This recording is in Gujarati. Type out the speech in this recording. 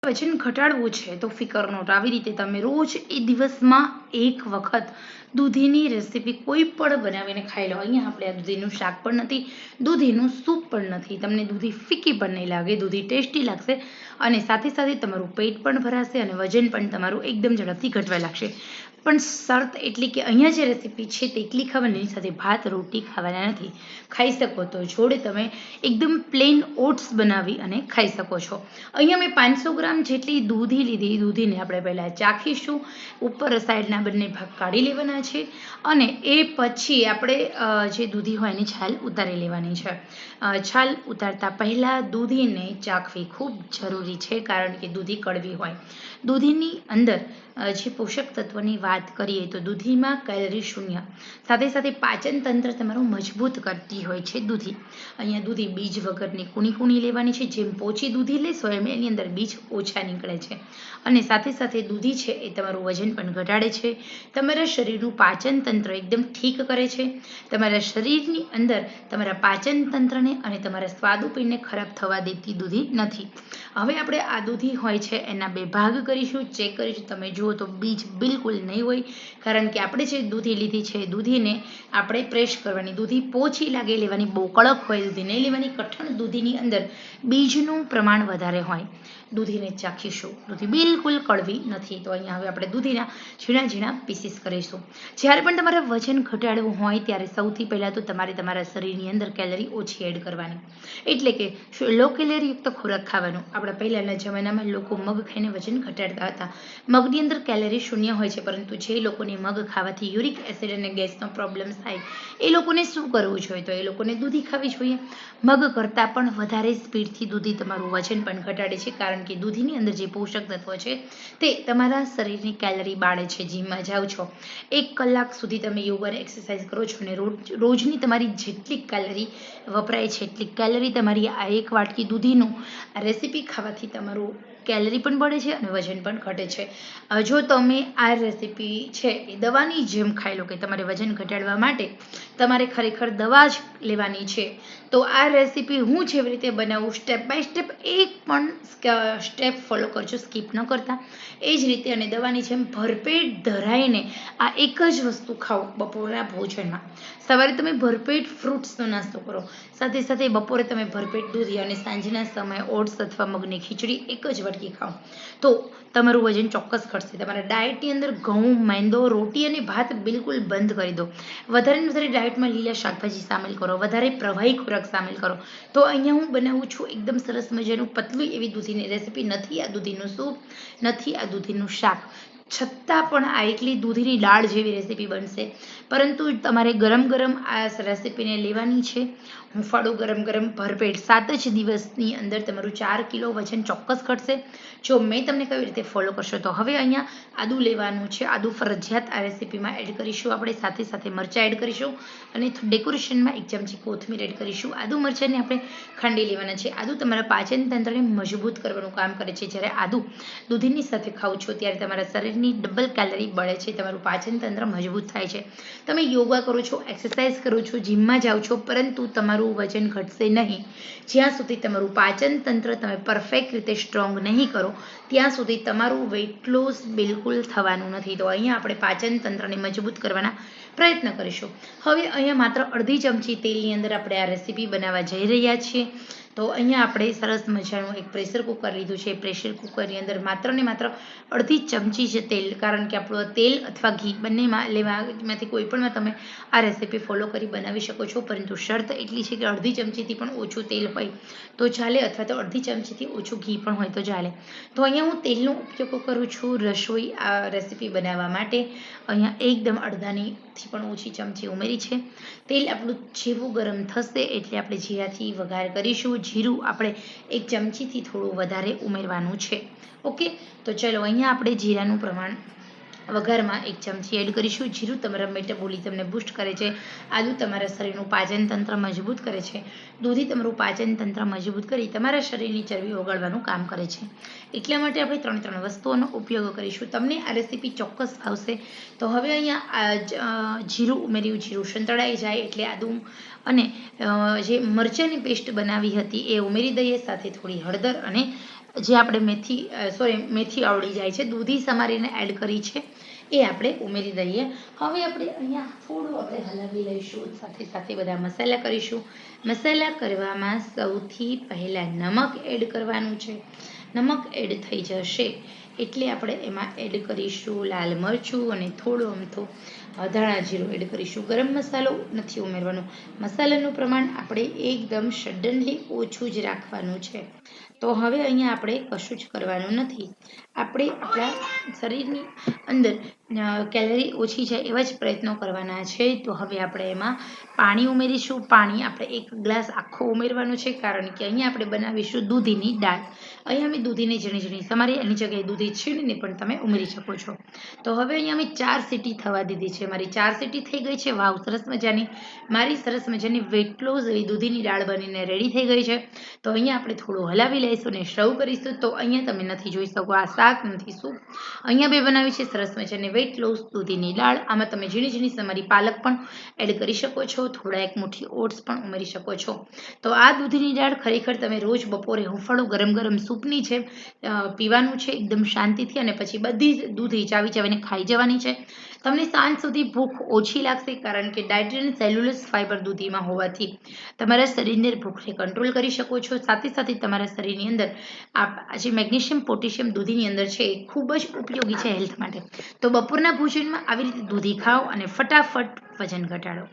વજન ઘટાડવું છે તો ફિકર નોટ આવી રીતે તમે રોજ એ દિવસમાં એક વખત દૂધીની રેસીપી કોઈ પણ બનાવીને ખાઈ લો. અહીંયા આપણે આ દૂધીનું શાક પણ નથી, દૂધીનું સૂપ પણ નથી, તમને દૂધી ફીકી પણ નહીં લાગે, દૂધી ટેસ્ટી લાગશે અને સાથે સાથે તમારું પેટ પણ ભરાશે અને વજન પણ તમારું એકદમ ઝડપથી ઘટવા લાગશે. પણ શરત એટલી કે અહીંયા જે રેસીપી છે તે એકલી ખાવાની સાથે ભાત રોટી ખાવાના નથી. ખાઈ શકો તો જોડે તમે એકદમ પ્લેન ઓટ્સ બનાવી અને ખાઈ શકો છો. અહીંયા મેં 500 ગ્રામ જેટલી દૂધી લીધી. દૂધીને આપણે પહેલાં ચાખીશું, ઉપર સાઈડના બંને ભાગ કાઢી લેવાના છે અને એ પછી આપણે જે દૂધી હોય એની છાલ ઉતારી લેવાની છે. છાલ ઉતારતા પહેલાં દૂધીને ચાખવી ખૂબ જરૂરી છે કારણ કે દૂધી કડવી હોય. દૂધીની અંદર જે પોષક તત્વની વાત કરીએ તો દૂધીમાં કેલરી શૂન્ય, સાથે સાથે પાચન તંત્ર તમારું મજબૂત કરતી હોય છે દૂધી. અહીંયા દૂધી બીજ વગરની કૂણી લેવાની છે. જેમ પોચી દૂધી લેશો એમ એની અંદર બીજ ઓછા નીકળે છે અને સાથે સાથે દૂધી છે એ તમારું વજન પણ ઘટાડે છે, તમારા શરીરનું પાચન તંત્ર એકદમ ઠીક કરે છે, તમારા શરીરની અંદર તમારા પાચન તંત્રને અને તમારા સ્વાદુપિંડને ખરાબ થવા દેતી દૂધી નથી. હવે આપણે આ દૂધી હોય છે એના બે ભાગ કરીશું, ચેક કરીશું. તમે જુઓ તો બીજ બિલકુલ નહીં હોય કારણ કે આપણે જે દૂધી લીધી છે દૂધીને આપણે પ્રેસ કરવાની, દૂધી પોચી લાગે લેવાની, બહુ કડક હોય દૂધી નહીં લેવાની. કઠણ દૂધીની અંદર બીજનું પ્રમાણ વધારે હોય. દૂધીને ચાખીશું, દૂધી બિલકુલ કડવી નથી. તો અહીંયા હવે આપણે દૂધીના ઝીણા ઝીણા પીસીસ કરીશું. જ્યારે પણ તમારે વજન ઘટાડવું હોય ત્યારે સૌથી પહેલાં તો તમારે તમારા શરીરની અંદર કેલરી ઓછી એડ કરવાની, એટલે કે લો કેલરીયુક્ત ખોરાક ખાવાનો. આપણા પહેલાંના જમાનામાં લોકો મગ ખાઈને વજન ઘટાડતા હતા. મગની અંદર કેલરી શૂન્ય હોય છે, પરંતુ જે લોકોને મગ ખાવાથી યુરિક એસિડ અને ગેસનો પ્રોબ્લેમ થાય એ લોકોને શું કરવું જોઈએ? તો એ લોકોને દૂધી ખાવી જોઈએ. મગ કરતાં પણ વધારે સ્પીડથી દૂધી તમારું વજન પણ ઘટાડે છે કારણ કે દૂધીની અંદર જે પોષક તત્વ છે તે તમારા શરીરની કેલરી બાળે છે. જીમમાં જાઓ છો, 1 કલાક સુધી તમે યોગા અને એક્સરસાઇઝ કરો છો અને રોજની તમારી જેટલી કેલરી વપરાય છે એટલી કેલરી તમારી આ એક વાટકી દૂધીનું રેસીપી ખાવાથી તમારું કેલરી પણ બળે છે અને વજન પણ ઘટે છે. જો તમે આ રેસીપી છે એ દવાની જેમ ખાઈ લો કે તમારે વજન ઘટાડવા માટે તમારે ખરેખર દવા જ લેવાની છે, તો આ રેસીપી હું જેવી રીતે બનાવું સ્ટેપ બાય સ્ટેપ એક પણ સ્ટેપ ફોલો કરજો, સ્કીપ ન કરતા. એ જ રીતે અને દવાની જેમ ભરપેટ ધરાઈને આ એક જ વસ્તુ ખાઓ બપોરના ભોજનમાં. સવારે તમે ભરપેટ ફ્રૂટ્સનો નાસ્તો કરો, સાથે સાથે બપોરે તમે ભરપેટ દૂધી અને સાંજના સમયે ઓટ્સ અથવા મગની ખીચડી એક જ વાટકી ખાઓ તો તમારું વજન ચોક્કસ ઘટશે. તમારા ડાયટની અંદર ઘઉં, મેંદો, રોટી અને ભાત બિલકુલ બંધ કરી દો. વધારે ને વધારે ડાયટમાં લીલા શાકભાજી સામેલ કરો, વધારે પ્રવાહી ખોરાક સામેલ કરો. તો અહીંયા હું બનાવું છું એકદમ સરસ મજાનું પતલું એવી દૂધીની રેસીપી. નથી આ દૂધીનું સૂપ, નથી આ દૂધીનું શાક, છતાં પણ આ એકલી દૂધીની દાળ જેવી રેસીપી બનશે. પરંતુ તમારે ગરમ ગરમ આ રેસીપીને લેવાની છે. હુંફાળું ગરમ ભરપેટ 7 જ દિવસની અંદર તમારું 4 કિલો વજન ચોક્કસ ઘટશે જો મેં તમને કઈ રીતે ફોલો કરશો. તો હવે અહીંયા આદુ લેવાનું છે. આદુ ફરજિયાત આ રેસીપીમાં એડ કરીશું આપણે, સાથે સાથે મરચાં એડ કરીશું અને ડેકોરેશનમાં 1 ચમચી કોથમીર એડ કરીશું. આદુ મરચાંને આપણે ખાંડી લેવાના છે. આદુ તમારા પાચન તંત્રને મજબૂત કરવાનું કામ કરે છે. જ્યારે આદુ દૂધીની સાથે ખાઓ છો ત્યારે તમારા શરીરની ડબલ કેલરી બળે છે, તમારું પાચન તંત્ર મજબૂત થાય છે. તમે યોગા કરો છો, એક્સરસાઇઝ કરો છો, જીમમાં જાઓ છો, પરંતુ તમારું વજન ઘટશે નહીં જ્યાં સુધી તમારું પાચન તંત્ર તમે પરફેક્ટ રીતે સ્ટ્રોંગ નહીં કરો ત્યાં સુધી તમારું વેઇટ લોસ બિલકુલ થવાનું નથી. તો અહીંયા આપણે પાચન તંત્રને મજબૂત કરવાના પ્રયત્ન કરીશું. હવે અહીંયા માત્ર અડધી ચમચી તેલની અંદર આપણે આ રેસીપી બનાવવા જઈ રહ્યા છીએ. તો અહીંયા આપણે સરસ મજાનું એક પ્રેશર કુકર લીધું છે. પ્રેશર કુકરની અંદર માત્ર ને માત્ર અડધી ચમચી છે તેલ, કારણ કે આપણું તેલ અથવા ઘી બંનેમાં લેવામાંથી કોઈ પણમાં તમે આ રેસીપી ફોલો કરી બનાવી શકો છો, પરંતુ શરત એટલી છે કે અડધી ચમચીથી પણ ઓછું તેલ હોય તો ચાલે અથવા તો અડધી ચમચીથી ઓછું ઘી પણ હોય તો ચાલે. તો અહીંયા હું તેલનો ઉપયોગ કરું છું રસોઈ આ રેસીપી બનાવવા માટે. અહીંયા એકદમ અડધાનીથી પણ ઓછી ચમચી ઉમેરી છે. તેલ આપણું જેવું ગરમ થશે એટલે આપણે જીરાથી વઘાર કરીશું. જીરું આપણે 1 ચમચીથી થોડું વધારે ઉમેરવાનું છે. ઓકે, તો ચલો અહીંયા આપણે જીરાનું પ્રમાણ વઘારમાં 1 ચમચી એડ કરીશું. જીરું તમારા મેટાબોલિઝમને બૂસ્ટ કરે છે. આદુ તમારા શરીરનું પાચન તંત્ર મજબૂત કરે છે. દૂધી તમારું પાચન તંત્ર મજબૂત કરી તમારા શરીરની ચરબી ઓગાળવાનું કામ કરે છે. એટલા માટે આપણે 3 વસ્તુઓનો ઉપયોગ કરીશું. તમને આ રેસીપી ચોક્કસ આવશે. તો હવે અહીંયા જીરું ઉમેર્યું, જીરું સંતળાઈ જાય એટલે આદુ અને જે મરચાંની પેસ્ટ બનાવી હતી એ ઉમેરી દઈએ, સાથે થોડી હળદર અને જે આપણે મેથી આવડી જાય છે, દૂધી સમારીને એડ કરી છે એ આપણે ઉમેરી દઈએ. હવે આપણે અહીંયા થોડું આપણે હલાવી લઈશું, સાથે સાથે બધા મસાલા કરીશું. મસાલા કરવામાં સૌથી પહેલાં નમક એડ કરવાનું છે. નમક એડ થઈ જશે એટલે આપણે એમાં એડ કરીશું લાલ મરચું અને થોડું અમથું ધાણા જીરું એડ કરીશું. ગરમ મસાલો નથી ઉમેરવાનો. મસાલાનું પ્રમાણ આપણે એકદમ સડનલી ઓછું જ રાખવાનું છે. તો હવે અહીંયા આપણે કશું જ કરવાનું નથી. આપણે આપણા શરીરની અંદર કેલરી ઓછી છે એવા જ પ્રયત્નો કરવાના છે. તો હવે આપણે એમાં પાણી ઉમેરીશું. પાણી આપણે 1 ગ્લાસ આખો ઉમેરવાનું છે, કારણ કે અહીંયા આપણે બનાવીશું દૂધીની દાળ. અહીંયા અમે દૂધીને ઝીણી ઝીણી સમારી, એની જગ્યાએ દૂધી છીણીને પણ તમે ઉમેરી શકો છો. તો હવે અહીંયા અમે 4 સીટી થવા દીધી છે. મારી 4 સીટી થઈ ગઈ છે. વાવ, સરસ મજાની મારી સરસ મજાની વેટ લોસ એવી દૂધીની દાળ બનીને રેડી થઈ ગઈ છે. તો અહીંયા આપણે થોડું હલાવી લઈશું અને સર્વ કરીશું. તો અહીંયા તમે નથી જોઈ શકો, આ શાક નથી સૂપ. અહીંયા બે બનાવી છે સરસ મજાની વેટ લોસ દૂધીની દાળ. આમાં તમે ઝીણી ઝીણી સમારી પાલક પણ એડ કરી શકો છો, થોડા 1 મુઠ્ઠી ઓટ્સ પણ ઉમેરી શકો છો. તો આ દૂધીની દાળ ખરેખર તમે રોજ બપોરે હુંફાળું ગરમ ગરમ સૂપની છે પીવાનું છે એકદમ શાંતિથી, અને પછી બધી જ દૂધી ચાવી ચાવીને ખાઈ જવાની છે. તમને સાંજ સુધી ભૂખ ઓછી લાગશે, કારણ કે ડાયટ્રી અને સેલ્યુલસ ફાઇબર દૂધીમાં હોવાથી તમારા શરીરની ભૂખને કંટ્રોલ કરી શકો છો. સાથે સાથે તમારા શરીરની અંદર આ જે મેગ્નેશિયમ પોટેશિયમ દૂધીની અંદર છે એ ખૂબ જ ઉપયોગી છે હેલ્થ માટે. તો બપોરના ભોજનમાં આવી રીતે દૂધી ખાઓ અને ફટાફટ વજન ઘટાડો.